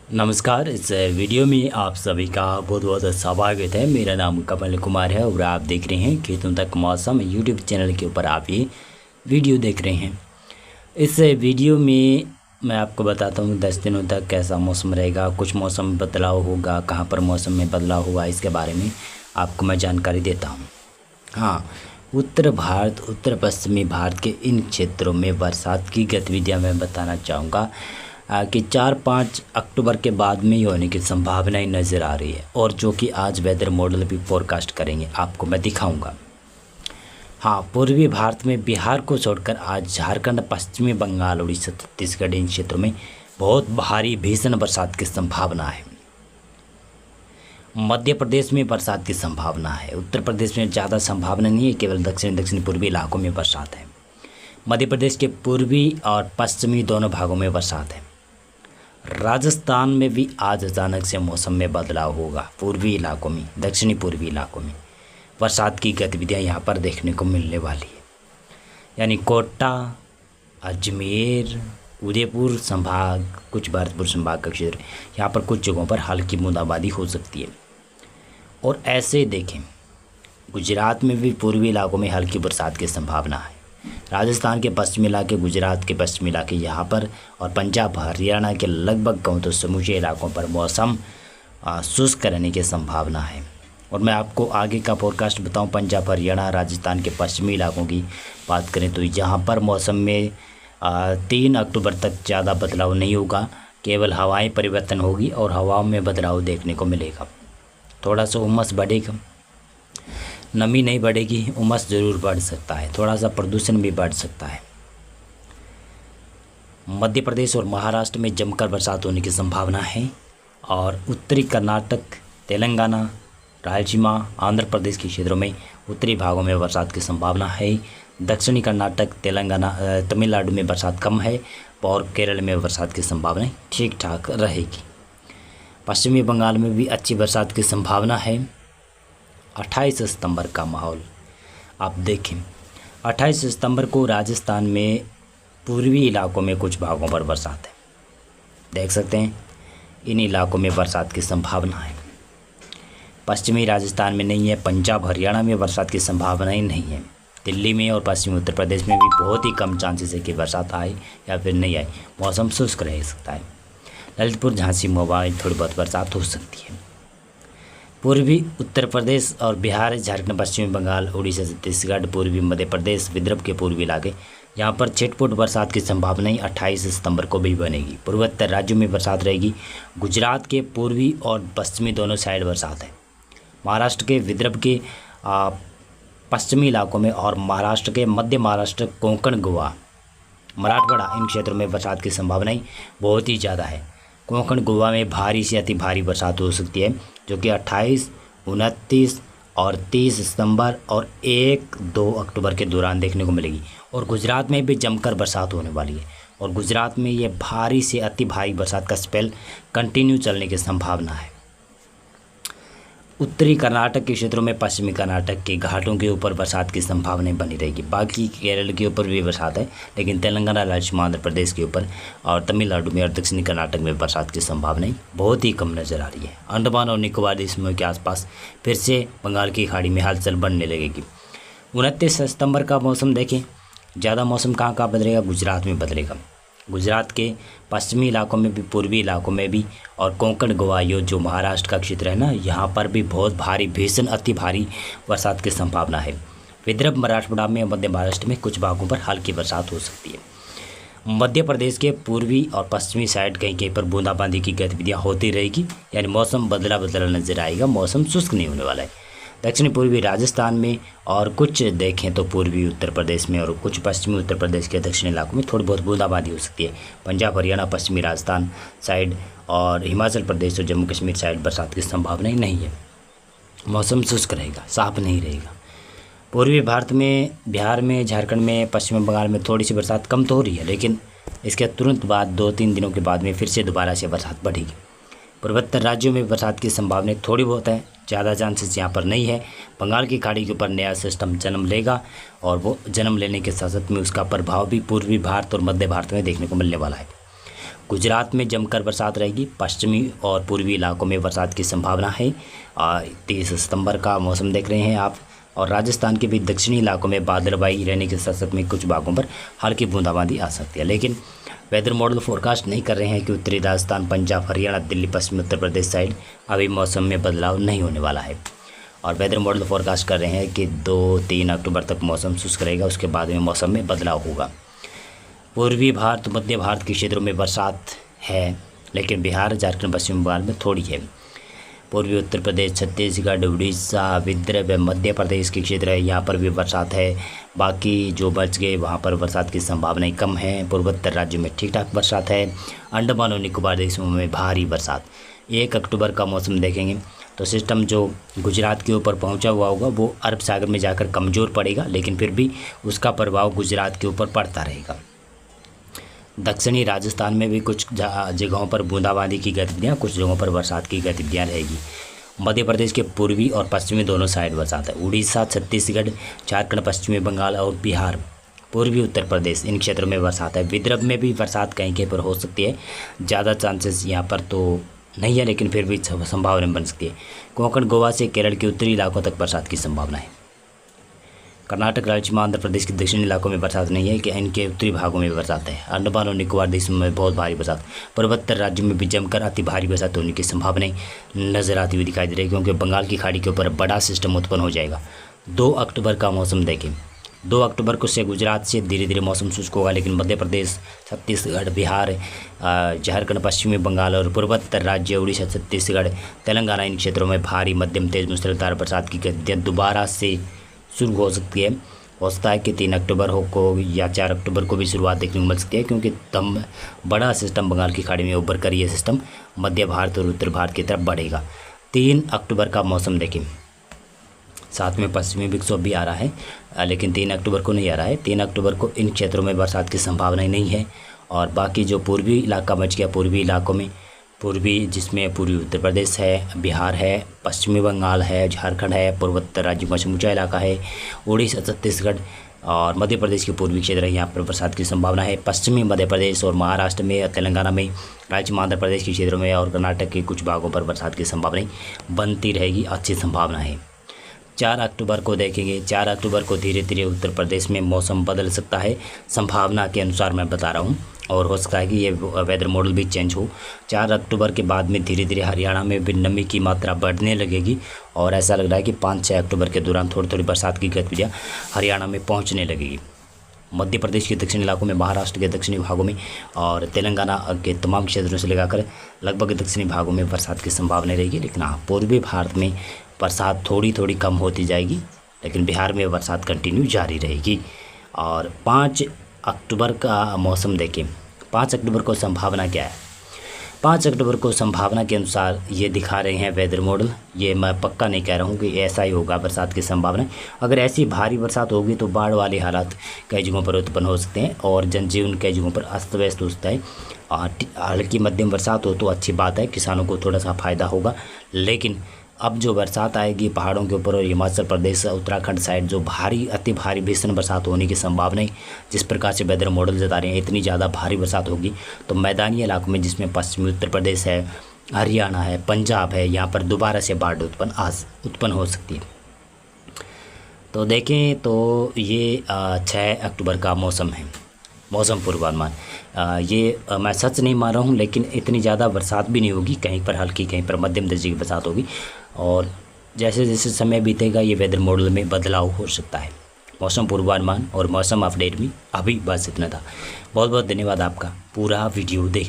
नमस्कार। इस वीडियो में आप सभी का बहुत बहुत स्वागत है। मेरा नाम कमल कुमार है और आप देख रहे हैं खेतों तक मौसम यूट्यूब चैनल के ऊपर आप ये वीडियो देख रहे हैं। इस वीडियो में मैं आपको बताता हूँ 10 दिनों तक कैसा मौसम रहेगा, कुछ मौसम में बदलाव होगा, कहाँ पर मौसम में बदलाव हुआ, इसके बारे में आपको मैं जानकारी देता हूँ। हाँ, उत्तर भारत, उत्तर पश्चिमी भारत के इन क्षेत्रों में बरसात की गतिविधियाँ मैं बताना चाहूँगा कि 4-5 अक्टूबर के बाद में ही होने की संभावनाएं नज़र आ रही है और जो कि आज वेदर मॉडल भी फोरकास्ट करेंगे, आपको मैं दिखाऊंगा। हाँ, पूर्वी भारत में बिहार को छोड़कर आज झारखंड, पश्चिमी बंगाल, उड़ीसा, छत्तीसगढ़ इन क्षेत्रों में बहुत भारी भीषण बरसात की संभावना है। मध्य प्रदेश में बरसात की संभावना है। उत्तर प्रदेश में ज़्यादा संभावना नहीं है, केवल दक्षिण पूर्वी इलाकों में बरसात है। मध्य प्रदेश के पूर्वी और पश्चिमी दोनों भागों में बरसात है। राजस्थान में भी आज अचानक से मौसम में बदलाव होगा। पूर्वी इलाकों में, दक्षिणी पूर्वी इलाकों में बरसात की गतिविधियां यहाँ पर देखने को मिलने वाली है। यानी कोटा, अजमेर, उदयपुर संभाग, कुछ भरतपुर संभाग का क्षेत्र, यहाँ पर कुछ जगहों पर हल्की बूंदाबांदी हो सकती है। और ऐसे देखें, गुजरात में भी पूर्वी इलाकों में हल्की बरसात की संभावना है। राजस्थान के पश्चिमी इलाके, गुजरात के पश्चिमी इलाके यहाँ पर और पंजाब, हरियाणा के लगभग कहूँ तो समूचे इलाकों पर मौसम शुष्क रहने की संभावना है। और मैं आपको आगे का फोरकास्ट बताऊँ, पंजाब, हरियाणा, राजस्थान के पश्चिमी इलाकों की बात करें तो यहाँ पर मौसम में 3 अक्टूबर तक ज़्यादा बदलाव नहीं होगा, केवल हवाएं परिवर्तन होगी और हवाओं में बदलाव देखने को मिलेगा। थोड़ा सा उमस बढ़ेगा, नमी नहीं बढ़ेगी, उमस ज़रूर बढ़ सकता है, थोड़ा सा प्रदूषण भी बढ़ सकता है। मध्य प्रदेश और महाराष्ट्र में जमकर बरसात होने की संभावना है और उत्तरी कर्नाटक, तेलंगाना, रायलसीमा, आंध्र प्रदेश के क्षेत्रों में उत्तरी भागों में बरसात की संभावना है। दक्षिणी कर्नाटक, तेलंगाना, तमिलनाडु में बरसात कम है और केरल में बरसात की संभावना ठीक ठाक रहेगी। पश्चिमी बंगाल में भी अच्छी बरसात की संभावना है। 28 सितंबर का माहौल आप देखें, 28 सितंबर को राजस्थान में पूर्वी इलाकों में कुछ भागों पर बरसात है, देख सकते हैं। इन इलाकों में बरसात की संभावना है। पश्चिमी राजस्थान में नहीं है, पंजाब, हरियाणा में बरसात की संभावनाएं नहीं है। दिल्ली में और पश्चिमी उत्तर प्रदेश में भी बहुत ही कम चांसेस है कि बरसात आए या फिर नहीं आए, मौसम शुष्क रह सकता है। ललितपुर, झांसी, महोबा थोड़ी बहुत बरसात हो सकती है। पूर्वी उत्तर प्रदेश और बिहार, झारखंड, पश्चिमी बंगाल, उड़ीसा, छत्तीसगढ़, पूर्वी मध्य प्रदेश, विदर्भ के पूर्वी इलाके, यहाँ पर छिटपुट बरसात की संभावना 28 सितंबर को भी बनेगी। पूर्वोत्तर राज्यों में बरसात रहेगी। गुजरात के पूर्वी और पश्चिमी दोनों साइड बरसात है। महाराष्ट्र के विदर्भ के पश्चिमी इलाकों में और महाराष्ट्र के मध्य महाराष्ट्र, कोंकण, गोवा, मराठवाड़ा इन क्षेत्रों में बरसात की संभावनाएं बहुत ही ज़्यादा है। कोंकण, गोवा में भारी से अति भारी बरसात हो सकती है, जो कि 28, 29 और 30 सितंबर और 1-2 अक्टूबर के दौरान देखने को मिलेगी। और गुजरात में भी जमकर बरसात होने वाली है और गुजरात में ये भारी से अति भारी बरसात का स्पेल कंटिन्यू चलने की संभावना है। उत्तरी कर्नाटक के क्षेत्रों में, पश्चिमी कर्नाटक के घाटों के ऊपर बरसात की संभावनाएं बनी रहेगी। बाकी केरल के ऊपर भी बरसात है, लेकिन तेलंगाना, रायलसीमा, आंध्र प्रदेश के ऊपर और तमिलनाडु में और दक्षिणी कर्नाटक में बरसात की संभावनाएं बहुत ही कम नज़र आ रही है। अंडमान और निकोबार द्वीप के आसपास फिर से बंगाल की खाड़ी में हलचल बढ़ने लगेगी। 29 सितंबर का मौसम देखें, ज़्यादा मौसम कहाँ बदलेगा? गुजरात में बदलेगा। गुजरात के पश्चिमी इलाकों में भी, पूर्वी इलाकों में भी और कोंकण, गोवा, यो जो महाराष्ट्र का क्षेत्र है ना, यहाँ पर भी बहुत भारी, भीषण अति भारी बरसात की संभावना है। विदर्भ, मराठवाड़ा में, मध्य महाराष्ट्र में कुछ भागों पर हल्की बरसात हो सकती है। मध्य प्रदेश के पूर्वी और पश्चिमी साइड कहीं कहीं पर बूंदाबांदी की गतिविधियाँ होती रहेगी, यानी मौसम बदला नजर आएगा, मौसम शुष्क नहीं होने वाला है। दक्षिण पूर्वी राजस्थान में और कुछ देखें तो पूर्वी उत्तर प्रदेश में और कुछ पश्चिमी उत्तर प्रदेश के दक्षिणी इलाकों में थोड़ी बहुत बूंदाबांदी हो सकती है। पंजाब, हरियाणा, पश्चिमी राजस्थान साइड और हिमाचल प्रदेश और जम्मू कश्मीर साइड बरसात की संभावना नहीं है। मौसम शुष्क रहेगा, साफ नहीं रहेगा। पूर्वी भारत में, बिहार में, झारखंड में, पश्चिम बंगाल में थोड़ी सी बरसात कम तो हो रही है, लेकिन इसके तुरंत बाद 2-3 दिनों के बाद में फिर से दोबारा से बरसात बढ़ेगी। पूर्वोत्तर राज्यों में बरसात की संभावना थोड़ी बहुत है, ज़्यादा चांसेस यहाँ पर नहीं है। बंगाल की खाड़ी के ऊपर नया सिस्टम जन्म लेगा और वो जन्म लेने के साथ साथ में उसका प्रभाव भी पूर्वी भारत और मध्य भारत में देखने को मिलने वाला है। गुजरात में जमकर बरसात रहेगी। पश्चिमी और पूर्वी इलाकों में बरसात की संभावना है। 30 सितंबर का मौसम देख रहे हैं आप। और राजस्थान के भी दक्षिणी इलाकों में बादलबाई रहने के साथ साथ में कुछ भागों पर हल्की बूंदाबांदी आ सकती है। लेकिन वेदर मॉडल फोरकास्ट नहीं कर रहे हैं कि उत्तरी राजस्थान, पंजाब, हरियाणा, दिल्ली, पश्चिमी उत्तर प्रदेश साइड अभी मौसम में बदलाव नहीं होने वाला है। और वेदर मॉडल फोरकास्ट कर रहे हैं कि 2-3 अक्टूबर तक मौसम शुष्क रहेगा, उसके बाद में मौसम में बदलाव होगा। पूर्वी भारत, मध्य भारत के क्षेत्रों में बरसात है, लेकिन बिहार, झारखंड, पश्चिम बंगाल में थोड़ी है। पूर्वी उत्तर प्रदेश, छत्तीसगढ़, उड़ीसा, विदर्भ, मध्य प्रदेश के क्षेत्र है, यहाँ पर भी बरसात है। बाकी जो बच गए वहाँ पर बरसात की संभावनाएं कम है। पूर्वोत्तर राज्यों में ठीक ठाक बरसात है। अंडमान और निकोबार देशों में भारी बरसात। 1 अक्टूबर का मौसम देखेंगे तो सिस्टम जो गुजरात के ऊपर पहुंचा हुआ होगा वो अरब सागर में जाकर कमज़ोर पड़ेगा, लेकिन फिर भी उसका प्रभाव गुजरात के ऊपर पड़ता रहेगा। दक्षिणी राजस्थान में भी कुछ जगहों पर बूंदाबांदी की गतिविधियाँ, कुछ जगहों पर बरसात की गतिविधियाँ रहेगी। मध्य प्रदेश के पूर्वी और पश्चिमी दोनों साइड बरसात है। उड़ीसा, छत्तीसगढ़, झारखंड, पश्चिमी बंगाल और बिहार, पूर्वी उत्तर प्रदेश, इन क्षेत्रों में बरसात है। विदर्भ में भी बरसात कहीं कहीं पर हो सकती है, ज़्यादा चांसेस यहाँ पर तो नहीं है, लेकिन फिर भी संभावना बन सकती है। कोंकण, गोवा से केरल के उत्तरी इलाकों तक बरसात की संभावना है। कर्नाटक, राजस्थान, आंध्र प्रदेश के दक्षिणी इलाकों में बरसात नहीं है कि इनके उत्तरी भागों में बरसात है। अंडमान और निकोबार देशों में बहुत भारी बरसात। पूर्वोत्तर राज्यों में भी जमकर अति भारी बरसात होने की संभावनाएं नजर आती हुई दिखाई दे रही है, क्योंकि बंगाल की खाड़ी के ऊपर बड़ा सिस्टम उत्पन्न हो जाएगा। 2 अक्टूबर का मौसम देखें। 2 अक्टूबर को से गुजरात से धीरे धीरे मौसम शुष्क होगा, लेकिन मध्य प्रदेश, छत्तीसगढ़, बिहार, झारखंड, पश्चिमी बंगाल और पूर्वोत्तर राज्य, उड़ीसा, छत्तीसगढ़, तेलंगाना, इन क्षेत्रों में भारी मध्यम तेज मूसलाधार बरसात की गतिविधियाँ दोबारा से शुरू हो सकती है। हो सकता है कि 3 अक्टूबर को या 4 अक्टूबर को भी शुरुआत देखने को मिल सकती है, क्योंकि तब बड़ा सिस्टम बंगाल की खाड़ी में उभर कर ये सिस्टम मध्य भारत और उत्तर भारत की तरफ बढ़ेगा। 3 अक्टूबर का मौसम देखें। साथ में पश्चिमी विक्षोभ भी आ रहा है, लेकिन 3 अक्टूबर को नहीं आ रहा है। 3 अक्टूबर को इन क्षेत्रों में बरसात की संभावना नहीं है। और बाकी जो पूर्वी इलाका बच गया, पूर्वी इलाकों में, जिसमें पूर्वी उत्तर प्रदेश है, बिहार है, पश्चिमी बंगाल है, झारखंड है, पूर्वोत्तर राज्यों का समूचा इलाका है, उड़ीसा, छत्तीसगढ़ और मध्य प्रदेश के पूर्वी क्षेत्र है, यहाँ पर बरसात की संभावना है। पश्चिमी मध्य प्रदेश और महाराष्ट्र में, तेलंगाना में, राज्य आंध्र प्रदेश के क्षेत्रों में और कर्नाटक के कुछ भागों पर बरसात की संभावनाएं बनती रहेगी, अच्छी संभावना है। 4 अक्टूबर को देखेंगे। 4 अक्टूबर को धीरे धीरे उत्तर प्रदेश में मौसम बदल सकता है, संभावना के अनुसार मैं बता रहा हूँ, और हो सकता है कि ये वेदर मॉडल भी चेंज हो। 4 अक्टूबर के बाद में धीरे धीरे हरियाणा में भी नमी की मात्रा बढ़ने लगेगी, और ऐसा लग रहा है कि 5-6 अक्टूबर के दौरान थोड़ी थोड़ी बरसात की गतिविधियाँ हरियाणा में पहुँचने लगेगी। मध्य प्रदेश के दक्षिणी इलाकों में, महाराष्ट्र के दक्षिणी भागों में और तेलंगाना के तमाम क्षेत्रों से लगाकर लगभग दक्षिणी भागों में बरसात की संभावना रहेगी। लेकिन हाँ, पूर्वी भारत में बरसात थोड़ी थोड़ी कम होती जाएगी, लेकिन बिहार में बरसात कंटिन्यू जारी रहेगी। और 5 अक्टूबर का मौसम देखें। 5 अक्टूबर को संभावना क्या है? 5 अक्टूबर को संभावना के अनुसार ये दिखा रहे हैं वेदर मॉडल। ये मैं पक्का नहीं कह रहा हूँ कि ऐसा ही होगा बरसात की संभावना। अगर ऐसी भारी बरसात होगी तो बाढ़ वाले हालात कई जगहों पर उत्पन्न हो सकते हैं और जनजीवन कई जगहों पर अस्त व्यस्त हो सकता है। हल्की मध्यम बरसात हो तो अच्छी बात है, किसानों को थोड़ा सा फ़ायदा होगा। लेकिन अब जो बरसात आएगी पहाड़ों के ऊपर और हिमाचल प्रदेश, उत्तराखंड साइड, जो भारी, अति भारी भीषण बरसात होने की संभावनाएं जिस प्रकार से वेदर मॉडल जता रहे हैं, इतनी ज़्यादा भारी बरसात होगी तो मैदानी इलाकों में, जिसमें पश्चिमी उत्तर प्रदेश है, हरियाणा है, पंजाब है, यहाँ पर दोबारा से बाढ़ उत्पन्न हो सकती है। तो देखें तो ये 6 अक्टूबर का मौसम है, मौसम पूर्वानुमान। ये मैं सच नहीं मान रहा हूँ, लेकिन इतनी ज़्यादा बरसात भी नहीं होगी, कहीं पर हल्की, कहीं पर मध्यम दर्जे की बरसात होगी। और जैसे जैसे समय बीतेगा ये वेदर मॉडल में बदलाव हो सकता है। मौसम पूर्वानुमान और मौसम अपडेट में अभी बस इतना था। बहुत बहुत धन्यवाद आपका पूरा वीडियो देख